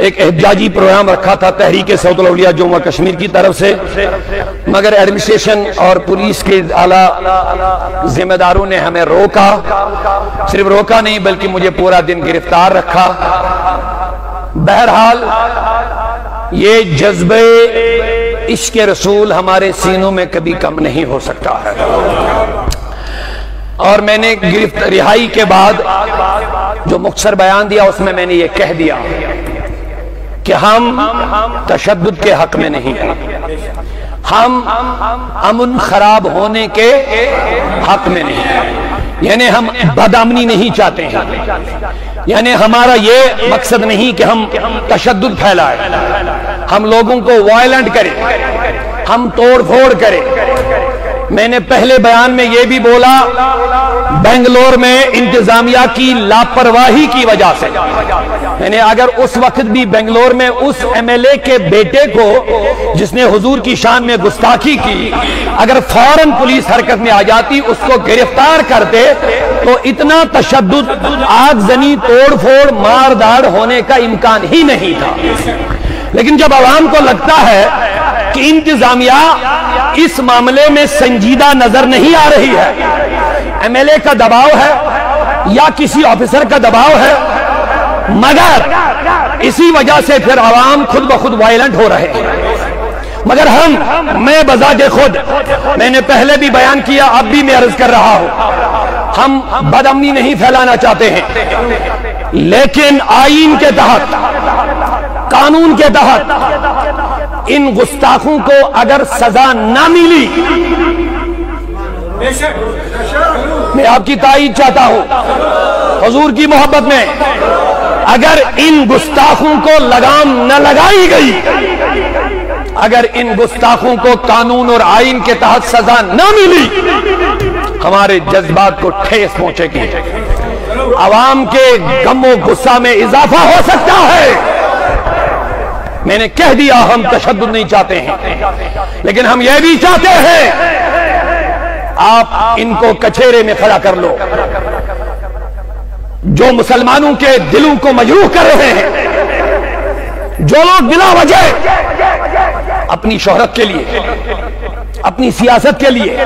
ایک احتجاجی پروگرام رکھا تھا تحریک صوت الاولیاء جموں کشمیر کی طرف سے، مگر ایڈمنسٹریشن اور پولیس کے اعلیٰ ذمہ داروں نے ہمیں روکا، صرف روکا نہیں بلکہ مجھے پورا دن گرفتار رکھا۔ بہرحال یہ جذبہ عشق رسول ہمارے سینوں میں کبھی کم نہیں ہو سکتا ہے، اور میں نے رہائی کے بعد جو مختصر بیان دیا اس میں نے یہ کہہ دیا کہ ہم تشدد کے حق میں نہیں ہیں، ہم امن خراب ہونے کے حق میں نہیں ہیں، یعنی ہم بدامنی نہیں چاہتے ہیں، یعنی ہمارا یہ مقصد نہیں کہ ہم تشدد پھیلائیں، ہم لوگوں کو وائلنٹ کریں، ہم توڑ پھوڑ کریں۔ میں نے پہلے بیان میں یہ بھی بولا، بنگلور میں انتظامیہ کی لاپرواہی کی وجہ سے، یعنی اگر اس وقت بھی بنگلور میں اس ایم ایل اے کے بیٹے کو جس نے حضور کی شان میں گستاخی کی، اگر فوراً پولیس حرکت میں آ جاتی، اس کو گرفتار کرتے، تو اتنا تشدد، آگ زنی، توڑ پھوڑ، مار داڑ ہونے کا امکان ہی نہیں تھا۔ لیکن جب عوام کو لگتا ہے کہ انتظامیہ اس معاملے میں سنجیدہ نظر نہیں آ رہی ہے، ایم ایل اے کا دباؤ ہے یا کسی آفیسر کا دباؤ ہے، مگر اسی وجہ سے پھر عوام خود بخود وائلنٹ ہو رہے ہیں۔ مگر میں بذات خود، میں نے پہلے بھی بیان کیا، اب بھی میں عرض کر رہا ہوں، ہم بدامنی نہیں پھیلانا چاہتے ہیں، لیکن آئین کے تحت، قانون کے تحت ان گستاخوں کو اگر سزا نہ ملی، میں آپ کی تائید چاہتا ہوں حضور کی محبت میں، اگر ان گستاخوں کو لگام نہ لگائی گئی، اگر ان گستاخوں کو قانون اور آئین کے تحت سزا نہ ملی، ہمارے جذبات کو ٹھیس پہنچے گی، عوام کے غم و غصہ میں اضافہ ہو سکتا ہے۔ میں نے کہہ دیا ہم تشدد نہیں چاہتے ہیں، لیکن ہم یہ بھی چاہتے ہیں آپ ان کو کچہرے میں کھڑا کر لو، جو مسلمانوں کے دلوں کو مجروح کر رہے ہیں، جو لوگ بلا وجہ اپنی شہرت کے لیے، اپنی سیاست کے لیے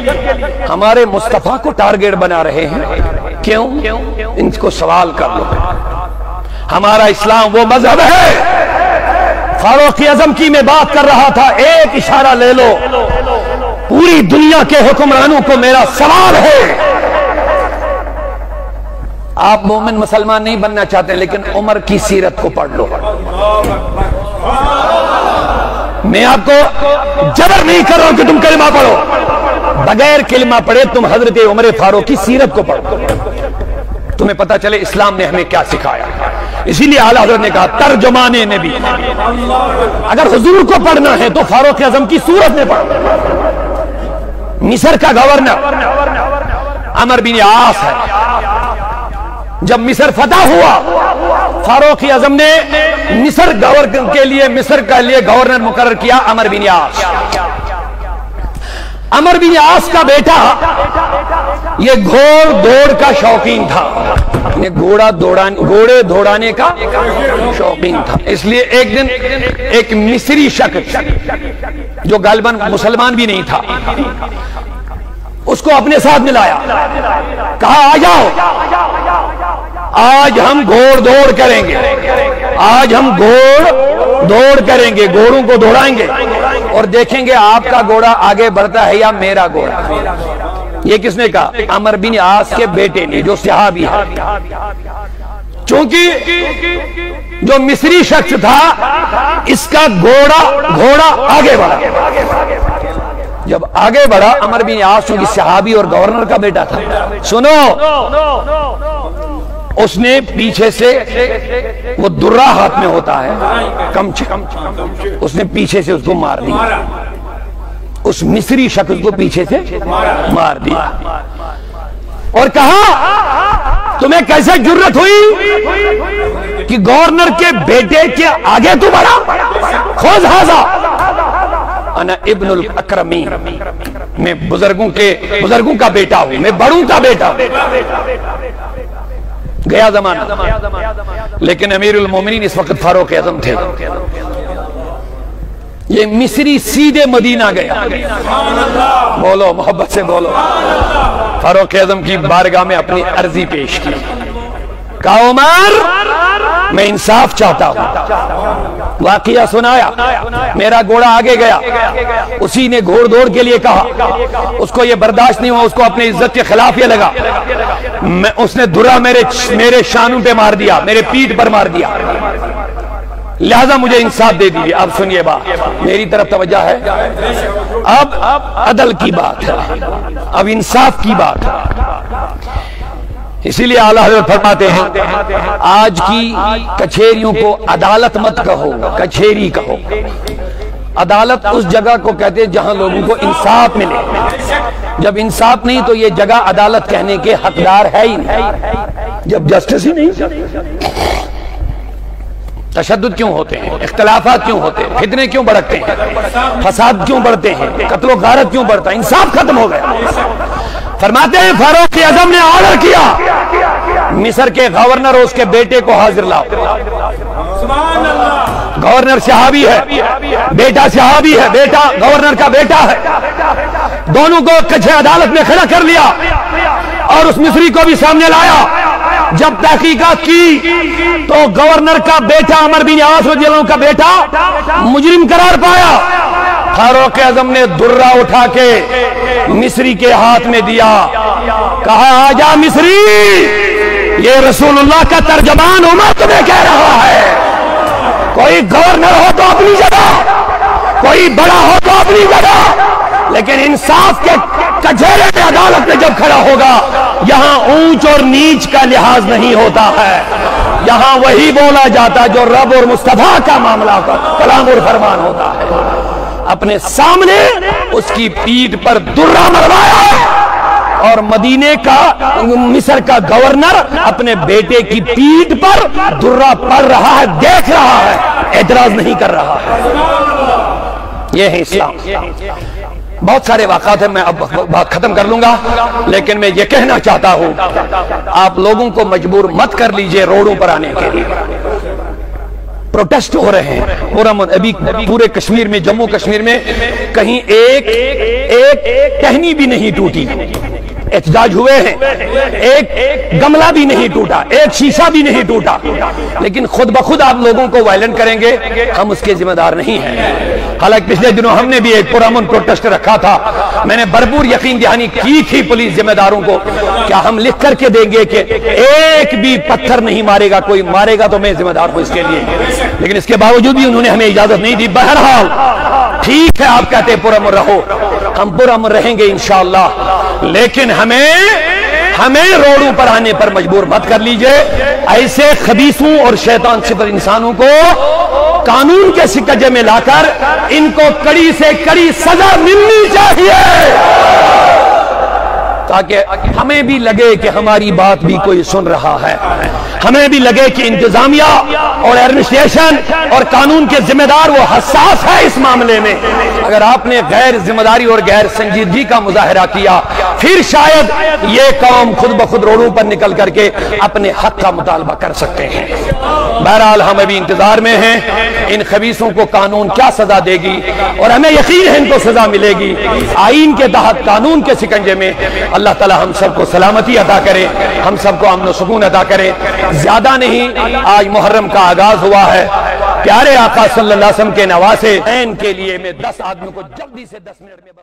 ہمارے مصطفیٰ کو ٹارگیٹ بنا رہے ہیں، کیوں؟ ان کو سوال کر لو۔ ہمارا اسلام وہ مذہب ہے، فاروق اعظم کی میں بات کر رہا تھا، ایک اشارہ لے لو، پوری دنیا کے حکمرانوں کو میرا سوال ہے، آپ مومن مسلمان نہیں بننا چاہتے لیکن عمر کی سیرت کو پڑھ لو۔ میں آپ کو جبر نہیں کر رہا ہوں کہ تم کلمہ پڑھو، بغیر کلمہ پڑھے تم حضرت عمر فاروق کی سیرت کو پڑھو، تمہیں پتہ چلے اسلام نے ہمیں کیا سکھایا۔ اسی لیے اعلیٰ حضرت نے کہا ترجمان نبی، اگر حضور کو پڑھنا ہے تو فاروق اعظم کی صورت میں پڑھو۔ مصر کا گورنر عمر بن عاص ہے، جب مصر فتح ہوا، فاروق اعظم نے مصر کے لیے گورنر مقرر کیا عمر بن عاص۔ عمر بن عاص کا بیٹا یہ گھوڑ دوڑ کا شوقین تھا، گھوڑے دوڑانے کا شوقین تھا، اس لیے ایک دن ایک مصری شخص جو غالباً مسلمان بھی نہیں تھا، اس کو اپنے ساتھ ملایا، کہا آ جاؤ، آج ہم گھوڑ دوڑ کریں گے، آج ہم گھوڑ دوڑ کریں گے، گھوڑوں کو دوڑائیں گے اور دیکھیں گے آپ کا گھوڑا آگے بڑھتا ہے یا میرا گھوڑا۔ یہ کس نے کہا؟ عمر بن عاص کے بیٹے نے، جو صحابی ہے۔ چونکہ جو مصری شخص تھا اس کا گھوڑا آگے بڑھا، جب آگے بڑھا عمر بن عاص چونکہ صحابی اور گورنر کا بیٹا تھا، سنو، اس نے پیچھے سے، وہ درہ ہاتھ میں ہوتا ہے کمچ، اس نے پیچھے سے اس کو مار دیا، اس مصری شخص کو پیچھے سے مار دیا اور کہا تمہیں کیسے جرت ہوئی کہ گورنر کے بیٹے کے آگے تو بڑھا؟ خذ ھذا انا ابن الاکرمین، میں بزرگوں کا بیٹا ہوں، میں بڑوں کا بیٹا ہوں۔ گیا زمانہ، لیکن امیر المومنین اس وقت فاروق اعظم تھے۔ یہ مصری سیدھے مدینہ گیا، بولو محبت سے بولو، فاروق اعظم کی بارگاہ میں اپنی عرضی پیش کی، کہا عمر میں انصاف چاہتا ہوں، واقعہ سنایا، میرا گھوڑا آگے گیا، اسی نے گھوڑ دوڑ کے لیے کہا، اس کو یہ برداشت نہیں ہوا، اس کو اپنے عزت کے خلاف یہ لگا، اس نے دھرا میرے شانوں پہ مار دیا، میرے پیٹھ پر مار دیا، لہذا مجھے انصاف دے دیجیے۔ اب سنیے بات، میری طرف توجہ ہے، اب عدل کی بات ہے، اب انصاف کی بات ہے۔ اسی لیے اعلیٰ حضرت فرماتے ہیں آج کی کچھیریوں کو عدالت مت کہو، کچھیری کہو۔ عدالت اس جگہ کو کہتے ہیں جہاں لوگوں کو انصاف ملے، جب انصاف نہیں تو یہ جگہ عدالت کہنے کے حقدار ہے ہی نہیں، جب جسٹس ہی نہیں۔ تشدد کیوں ہوتے ہیں، اختلافات کیوں ہوتے ہیں، فتنے کیوں بڑھتے ہیں، فساد کیوں بڑھتے ہیں، قتل و غارت کیوں بڑھتا ہے، انصاف ختم ہو گیا۔ فرماتے ہیں فاروق اعظم نے آرڈر کیا مصر کے گورنر اور اس کے بیٹے کو حاضر لاؤ۔ گورنر صحابی ہے، بیٹا صحابی ہے، بیٹا گورنر کا بیٹا ہے، دونوں کو کچھ عدالت میں کھڑا کر لیا اور اس مصری کو بھی سامنے لایا۔ جب تحقیقات کی تو گورنر کا بیٹا عمر بن عاص رضی اللہ عنہ کا بیٹا مجرم قرار پایا۔ فاروق اعظم نے درہ اٹھا کے مصری کے ہاتھ میں دیا، کہا آجا مصری، یہ رسول اللہ کا ترجمان عمر تمہیں کہہ رہا ہے، کوئی گورنر ہو تو اپنی جگہ، کوئی بڑا ہو تو اپنی جگہ، لیکن انصاف کے کچہرے میں عدالت میں جب کھڑا ہوگا یہاں اونچ اور نیچ کا لحاظ نہیں ہوتا ہے، یہاں وہی بولا جاتا جو رب اور مصطفیٰ کا معاملہ کا کلام اور فرمان ہوتا ہے۔ اپنے سامنے اس کی پیٹھ پر درہ مروایا اور مدینے کا مصر کا گورنر اپنے بیٹے کی پیٹھ پر درہ پڑ رہا ہے، دیکھ رہا ہے، اعتراض نہیں کر رہا ہے۔ یہ ہے اسلام۔ بہت سارے واقعات ہیں، میں اب بات ختم کر لوں گا، لیکن میں یہ کہنا چاہتا ہوں آپ لوگوں کو مجبور مت کر لیجئے روڈوں پر آنے کے لیے۔ پروٹیسٹ ہو رہے ہیں ابھی پورے کشمیر میں، جموں کشمیر میں کہیں ایک ٹہنی بھی نہیں ٹوٹی، احتجاج ہوئے ہیں، ایک گملہ بھی نہیں ٹوٹا، ایک شیشہ بھی نہیں ٹوٹا، لیکن خود بخود آپ لوگوں کو وائلنٹ کریں گے، ہم اس کے ذمہ دار نہیں ہیں۔ حالانکہ پچھلے دنوں ہم نے بھی ایک پرامن پروٹیسٹ رکھا تھا، میں نے بھرپور یقین دہانی کی تھی پولیس ذمہ داروں کو، کیا ہم لکھ کر کے دیں گے کہ ایک بھی پتھر نہیں مارے گا، کوئی مارے گا تو میں ذمہ دار ہوں اس کے لیے، لیکن اس کے باوجود بھی انہوں نے ہمیں اجازت نہیں دی۔ بہرحال ٹھیک ہے، آپ کہتے ہیں پرامن رہو، ہم پرامن رہیں گے انشاءاللہ، لیکن ہمیں روڈوں پر آنے پر مجبور مت کر لیجئے۔ ایسے خبیثوں اور شیطان صفر انسانوں کو قانون کے سکجے میں لا کر ان کو کڑی سے کڑی سزا ملنی چاہیے، تاکہ ہمیں بھی لگے کہ ہماری بات بھی کوئی سن رہا ہے، ہمیں بھی لگے کہ انتظامیہ اور ایڈمنسٹریشن اور قانون کے ذمہ دار وہ حساس ہے اس معاملے میں۔ اگر آپ نے غیر ذمہ داری اور غیر سنجیدگی کا مظاہرہ کیا پھر شاید یہ قوم خود بخود روڈوں پر نکل کر کے اپنے حق کا مطالبہ کر سکتے ہیں۔ بہرحال ہم ابھی انتظار میں ہیں ان خبیثوں کو قانون کیا سزا دے گی، اور ہمیں یقین ہے ان کو سزا ملے گی آئین کے تحت، قانون کے سکنجے میں۔ اللہ تعالی ہم سب کو سلامتی عطا کرے، ہم سب کو امن و سکون عطا کرے۔ زیادہ نہیں، آج محرم کا آغاز ہوا ہے، پیارے آقا صلی اللہ علیہ وسلم کے نواسے کے لیے میں 10 آدمیوں کو جلدی سے 10 منٹ میں